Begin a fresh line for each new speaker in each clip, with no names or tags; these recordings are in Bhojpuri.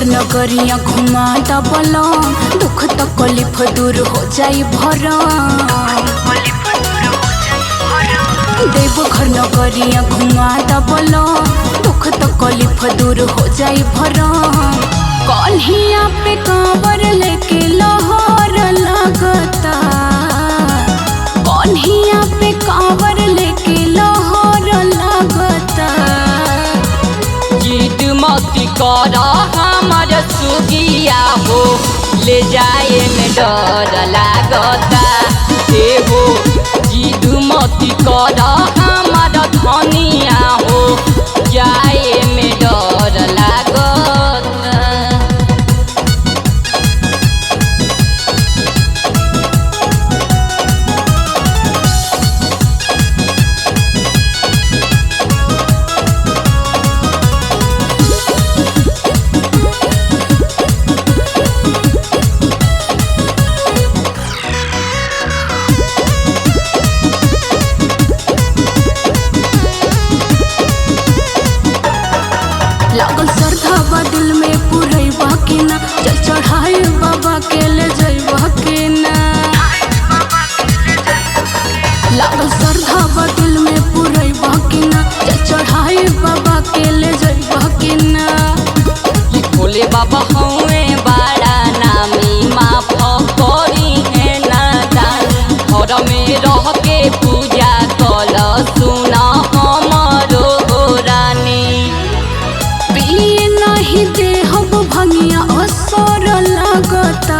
नगरिया घुमा दबलो दुख तकलीफ दूर हो जाई भरम। देवघर नगरिया घुमा दबलो दुख तकलीफ दूर हो जाई भरम। कन्हिया पे कांवर लेके लहर लगता, कन्हिया पे कांवर लेके लहर लगता।
जिद मती कर हमर सुगिया हो, ले जाए में डर लागता। हे हो जिद मती कर हमर धनिया हो, जाए में डर लागता।
लागल श्रद्धा बा दिल में पुरैबा के ना, चल चढ़ाई बाबा के ले जइबा के ना। लागल श्रद्धा बा दिल में पुरैबा के ना, चल चढ़ाई बाबा के ले जइबा के ना।
कि भोले बाबा हमें बड़ा नामी, माफ करी है ना दान। घर में रह के पूजा कल सुना हमरो रानी।
पिए नहीं देहब भंगिया असर लगता,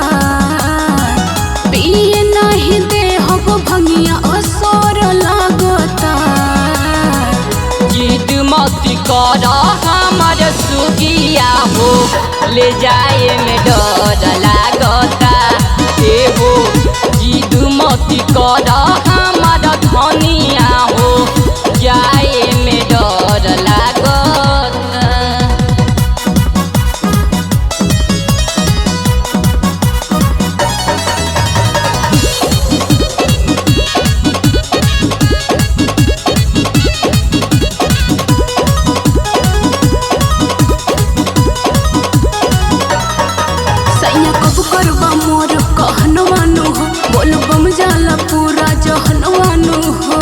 पिए नहीं देहब भंगिया असर लगता।
जिद मती कर हमर सुगिया हो, ले जाए में डर लागता। हे हो जिद मती कर हमर धनिया हो, जाए में डर लागता।
सैया कब करबा मोर कहनवानु हो, बोल बम जाला पूरा जहनवानु हो।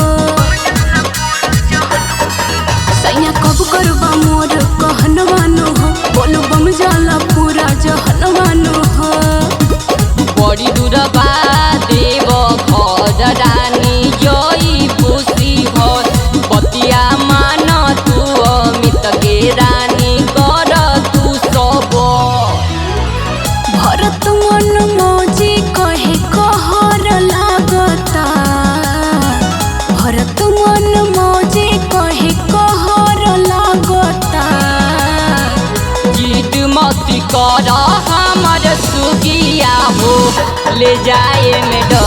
सैया कब करबा मोर कहनवानु हो, बोल बम जाला पूरा जहनवानु हो।
बड़ी दूर बा देव घर रानी जई खुशी हो, बतिया मान तू अमित के रानी कर तू सब।
भरत मन मौजी कहे कहर लागता, भरत मन मौजी कहे कहर लागता।
जिद मती कर हमर सुगिया हो, ले जाए में डर